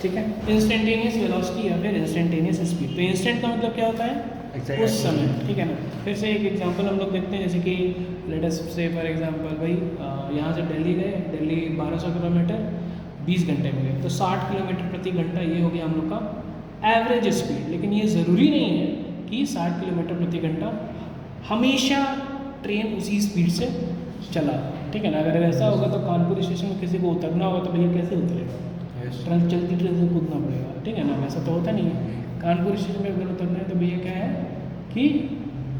ठीक है, instantaneous velocity या फिर इंस्टेंटेनियस स्पीड। तो इंस्टेंट का मतलब क्या होता है? उस समय, ठीक है ना। फिर से एक एग्जांपल हम लोग देखते हैं, जैसे कि लेट अस से फॉर एग्जांपल भाई यहाँ से दिल्ली गए, दिल्ली 1200 किलोमीटर 20 घंटे में गए, तो 60 किलोमीटर प्रति घंटा ये हो गया हम लोग का एवरेज स्पीड। लेकिन ये ज़रूरी नहीं है कि 60 किलोमीटर प्रति घंटा हमेशा ट्रेन उसी स्पीड से चला, ठीक है ना। अगर ऐसा होगा तो कानपुर स्टेशन में किसी को उतरना होगा तो भैया कैसे उतरेगा? ट्रेन चलती ट्रेन से कूदना पड़ेगा, ठीक है ना। वैसा तो होता नहीं है। कानपुर स्टेशन में अगर उतरना है तो भैया क्या है कि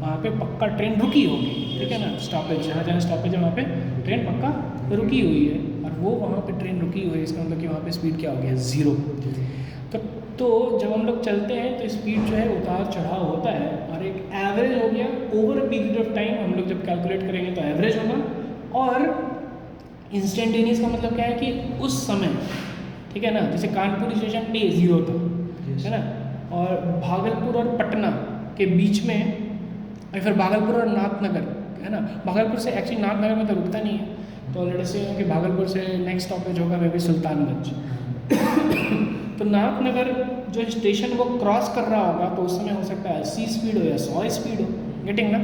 वहाँ पे पक्का ट्रेन रुकी होगी, ठीक है ना। स्टॉपेज जहाँ जहाँ स्टॉपेज है वहाँ पे ट्रेन पक्का रुकी हुई है, और वो वहाँ पे ट्रेन रुकी हुई है, इसका मतलब कि वहाँ पे स्पीड क्या हो गया? 0। तो जब हम लोग चलते हैं तो स्पीड जो है उतार चढ़ाव होता है, और एक एवरेज हो गया over a period of time. हम लोग जब कैलकुलेट करेंगे तो एवरेज होगा। और इंस्टेंटेनियस का मतलब क्या है कि उस समय, ठीक है ना। जैसे कानपुर स्टेशन पे 0 था, है ना, और भागलपुर और पटना के बीच में, और फिर भागलपुर और नाथनगर, है ना। भागलपुर से एक्चुअली नाथनगर में तो रुकता नहीं है, तो लेट अस से कि भागलपुर से नेक्स्ट स्टॉपेज होगा मे बी सुल्तानगंज। तो नाथनगर जो स्टेशन वो क्रॉस कर रहा होगा तो उस समय हो सकता है 80 स्पीड हो या 100 स्पीड हो, गेटिंग ना।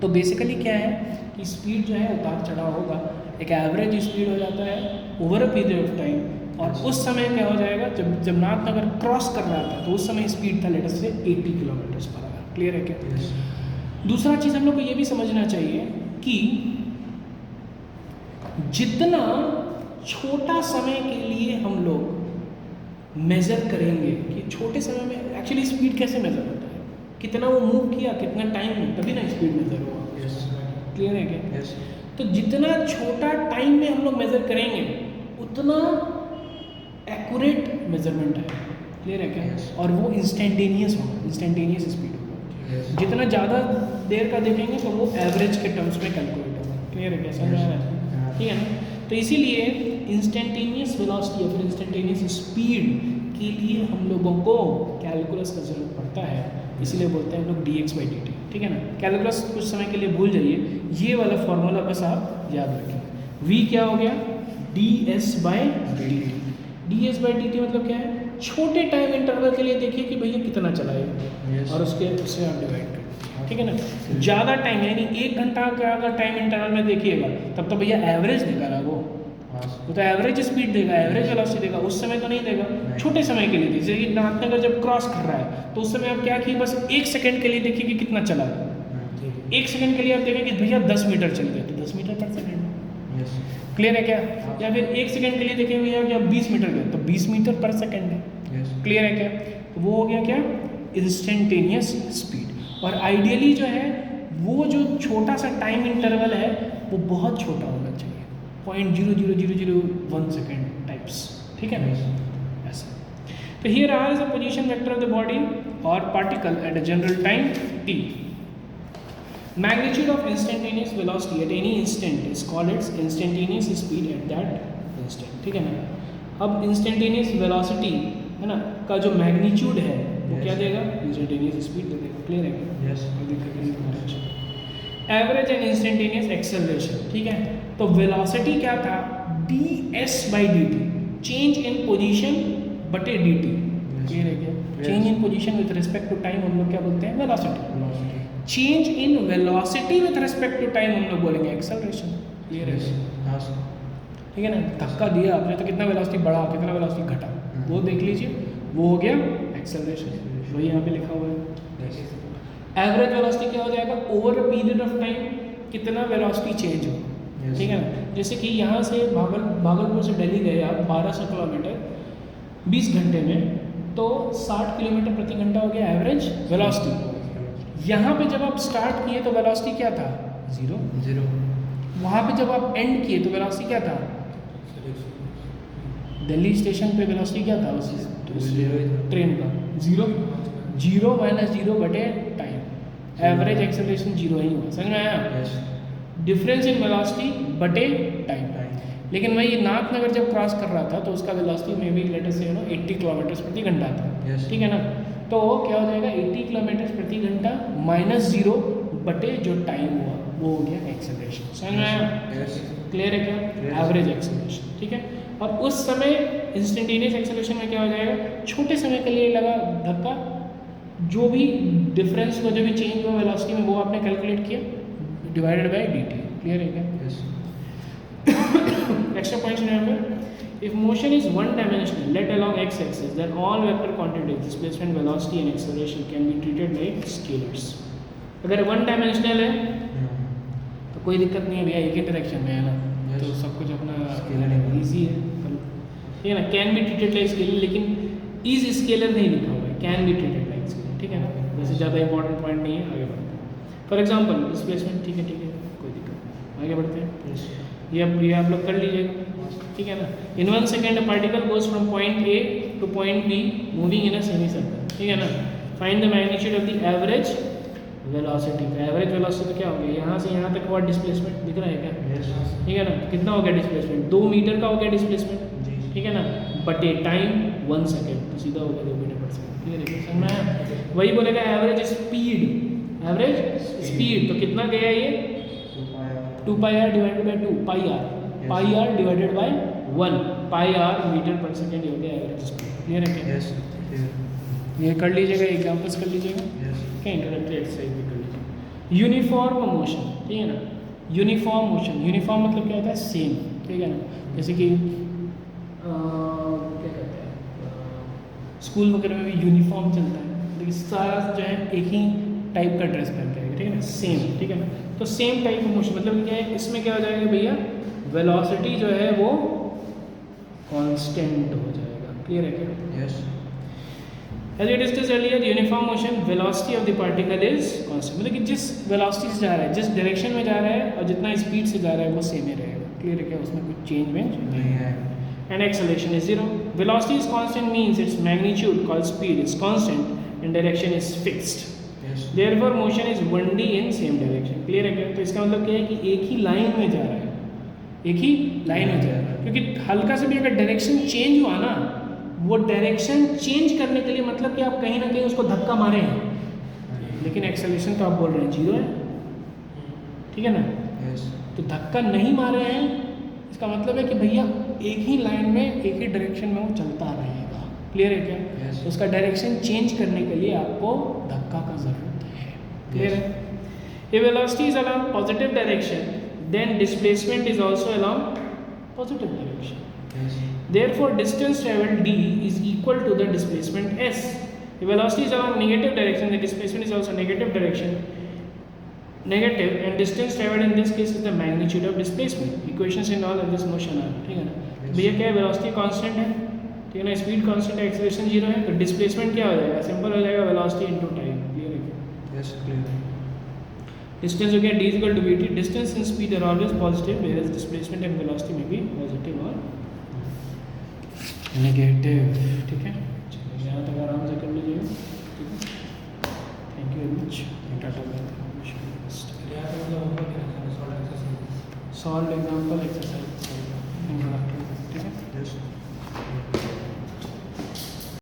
तो बेसिकली क्या है कि स्पीड जो है उतार चढ़ाव होगा, एक एवरेज स्पीड हो जाता है over a period of time. और उस समय क्या हो जाएगा, जब नाथनगर क्रॉस कर रहा था तो उस समय स्पीड था लेट अस से 80 किलोमीटर पर आवर। क्लियर है क्या? दूसरा चीज़ हम लोग को ये भी समझना चाहिए कि जितना छोटा समय के लिए हम लोग मेज़र करेंगे कि छोटे समय में एक्चुअली स्पीड कैसे मेज़र होता है, कितना वो मूव किया, कितना टाइम में, तभी ना स्पीड मेज़र होगा। क्लियर है क्या? तो जितना छोटा टाइम में हम लोग मेज़र करेंगे उतना एक्यूरेट मेजरमेंट है। क्लियर है क्या? और वो इंस्टेंटेनियस होगा, इंस्टेंटेनियस स्पीड होगा। जितना ज़्यादा देर का देखेंगे तो वो एवरेज के टर्म्स में कैलकुलेट होगा। क्लियर है क्या? समझ आ रहा है? ठीक है ना। तो इसीलिए इंस्टेंटेनियस वेलोसिटी या फिर इंस्टेंटेनियस स्पीड के लिए हम लोगों को कैलकुलस का ज़रूरत पड़ता है, इसीलिए बोलते हैं हम लोग dx/dt, ठीक है ना। कैलकुलस कुछ समय के लिए भूल जाइए, ये वाला फॉर्मूला बस आप याद रखें। v क्या हो गया? ds/dt। ds/dt मतलब क्या है? छोटे टाइम इंटरवल के लिए देखिए कि भैया कितना चलाएगा, और उससे आप डिवाइड करें, ठीक है ना। ज़्यादा टाइम यानी 1 घंटा का अगर टाइम इंटरवल में देखिएगा तब तो भैया एवरेज देगा ना वो तो एवरेज स्पीड देगा, एवरेज वेलोसिटी देगा, उस समय तो नहीं देगा। छोटे समय के लिए जैसे कि नाथनगर जब क्रॉस कर रहा है तो उस समय आप क्या किए, बस 1 सेकंड के लिए देखिए कि कितना चला। 1 सेकंड के लिए आप देखें कि भैया 10 मीटर चल गया, तो 10 मीटर पर सेकंड। क्लियर है क्या? या फिर 1 सेकंड के लिए देखें भैया क्या 20 मीटर गया, तो 20 मीटर पर सेकंड है। क्लियर है क्या? तो वो हो गया क्या? Instantaneous speed. और आइडियली जो है वो जो छोटा सा टाइम इंटरवल है वो बहुत छोटा होना चाहिए, 0.00001 सेकेंड टाइप्स, ठीक है ना, ऐसा। तो here are is the position vector of the body or particle at a general time t. Magnitude of instantaneous velocity at any instant is called its instantaneous speed at that instant, ठीक है ना। अब instantaneous velocity है ना का जो magnitude है वो क्या देगा? इंस्टेंटेनियस स्पीड दे देगा। क्लियर है क्या? Yes. Average and instantaneous acceleration, ठीक है। तो वेलोसिटी क्या था? ds/dt, चेंज इन पोजीशन बटे dt। क्लियर है क्या? Change in position with respect to time हम लोग क्या बोलते हैं? Velocity. Change in velocity with respect to time हम लोग बोलेंगे एक्सेलरेशन। क्लियर है? ठीक है ना। धक्का दिया आपने तो कितना वेलोसिटी बढ़ा, कितना वेलोसिटी घटा, वो देख लीजिए, वो हो गया एक्सेलरेशन, वही यहाँ पे लिखा हुआ है। एवरेज वेलोसिटी क्या हो जाएगा? Over a period of time कितना वेलोसिटी चेंज हो, ठीक है ना। जैसे कि यहाँ से भागलपुर से दिल्ली गए आप 1200 किलोमीटर 20 घंटे में, तो 60 किलोमीटर प्रति घंटा हो गया एवरेज वेलोसिटी। यहाँ पे जब आप स्टार्ट किए तो वेलोसिटी क्या था? 0। वहाँ पे जब आप एंड किए तो वेलोसिटी क्या था? दिल्ली स्टेशन पे वेलोसिटी क्या था उस ट्रेन का? 0 माइनस 0 बटे टाइम, एवरेज एक्सेलरेशन 0 ही हुआ। समझ में आया? डिफरेंस इन वेलोसिटी बटे टाइम। लेकिन वही नाथनगर जब क्रॉस कर रहा था तो उसका वेलोसिटी में भी लेटर से 80 किलोमीटर प्रति घंटा था, ठीक है ना। तो क्या हो जाएगा? 80 किलोमीटर प्रति घंटा माइनस 0 बटे जो टाइम हुआ वो हो गया एक्सेलरेशन। समझ में आया? क्लियर है क्या? एवरेज एक्सेलरेशन, ठीक है। और उस समय इंस्टेंटेनियस एक्सेलरेशन में क्या हो जाएगा, छोटे समय के लिए लगा धक्का, जो भी डिफरेंस हुआ, जो भी चेंज हुआ वेलोसिटी में, वो आपने कैलकुलेट किया, डिवाइडेड बाय dt। क्लियर है क्या? Extra points remember, if motion is one dimensional let along x axis then all vector quantities displacement velocity and acceleration can be treated like scalars। अगर one dimensional है तो कोई दिक्कत नहीं है भैया, एक ही डायरेक्शन में है ना, तो सब कुछ अपना ईजी है, ठीक है ना। Can be treated like scalar, लेकिन इज स्केलर नहीं लिखा हुआ है, can be treated like scalar, ठीक है ना। वैसे ज़्यादा इंपॉर्टेंट पॉइंट नहीं है, आगे बढ़ते हैं। फॉर एग्जाम्पल डिस्प्लेसमेंट, ठीक है कोई दिक्कत नहीं, आगे बढ़ते हैं। ये आप लोग कर लीजिएगा, ठीक है ना। इन 1 second a particle goes from point A two point be moving in a semi circle, ठीक है ना। Find the magnitude of the average velocity. Average velocity क्या हो गया, यहाँ से यहाँ तक हुआ डिस्प्लेसमेंट, दिख रहा है क्या? ठीक है ना। कितना हो गया डिस्प्लेसमेंट, 2 मीटर का हो गया डिस्प्लेसमेंट, ठीक है ना, बटे टाइम 1 सेकेंड, तो सीधा हो गया 2 मीटर पर सेकेंड। क्लियर है, समझ में आया? वही बोलेगा एवरेज स्पीड, एवरेज स्पीड, तो कितना गया ये 2 pi R divided by 2 pi R, pi R divided by 1 pi R metre पर सेकेंड, हो गया एवरेज स्पीड। क्लियर है क्या? ये कर लीजिएगा, एग्जाम्पल्स कर लीजिएगा, क्या इंट्रोडक्टरी एक्सरसाइज भी कर लीजिएगा। यूनिफॉर्म मोशन, ठीक है ना। यूनिफॉर्म मोशन, यूनिफॉर्म मतलब क्या होता है, सेम, ठीक है ना। जैसे कि क्या कहते हैं, स्कूल वगैरह में भी यूनिफॉर्म चलता है, लेकिन सारा जो है एक ही टाइप का ड्रेस पहन के आएगा, ठीक है ना, सेम, ठीक है ना। तो सेम टाइप ऑफ मोशन मतलब क्या है, इसमें क्या हो जाएगा भैया, वेलोसिटी जो है वो कांस्टेंट हो जाएगा। क्लियर है क्या? Yes. As we discussed earlier, uniform motion velocity of the particle is constant, मतलब कि जिस वेलोसिटी से जा रहा है, जिस डायरेक्शन में जा रहा है और जितना स्पीड से जा रहा है वो सेम ही रहेगा। क्लियर है क्या? उसमें कुछ चेंज नहीं है। And acceleration is 0. Velocity is constant means its magnitude called speed is constant and direction is fixed. Yes. Therefore motion is 1D in same direction. Clear है क्या? तो इसका मतलब क्या है कि एक ही लाइन में जा रहा है, एक ही लाइन में जा रहा है, क्योंकि हल्का से भी अगर डायरेक्शन चेंज हुआ ना, वो डायरेक्शन चेंज करने के लिए मतलब कि आप कहीं ना कहीं उसको धक्का मारे हैं, लेकिन एक्सेलरेशन तो आप बोल रहे हैं 0 है, ठीक है ना। Yes. तो धक्का नहीं मारे हैं, इसका मतलब है कि भैया एक ही लाइन में एक ही डायरेक्शन में वो चलता रहेगा। क्लियर है क्या? Yes. तो उसका डायरेक्शन चेंज करने के लिए आपको धक्का का ज़रूरत है। क्लियर है? A velocity is along positive direction, then displacement is also along positive direction. Yes. Therefore, distance travelled d is equal to the displacement s. The velocity is along negative direction, the displacement is also negative direction, negative, and distance travelled in this case is the magnitude of displacement. Equations in all of this motion are, ठीक है ना। तो भैया क्या है, velocity constant है, ठीक है ना, स्पीड कांस्टेंट है, एक्सेलरेशन 0 है, तो डिस्प्लेसमेंट क्या हो जाएगा, सिंपल हो जाएगा वेलोसिटी इनटू टाइम। क्लियर है क्या? Yes, clear. डिस्टेंस हो गया d equal to bt। Distance and speed are always positive, whereas displacement and velocity में भी पॉजिटिव और नेगेटिव। ठीक है, चलिए यहाँ तक आराम से कर लीजिएगा। ठीक है, thank you very much. Tata bye. Solve example exercise, ठीक है। Yes.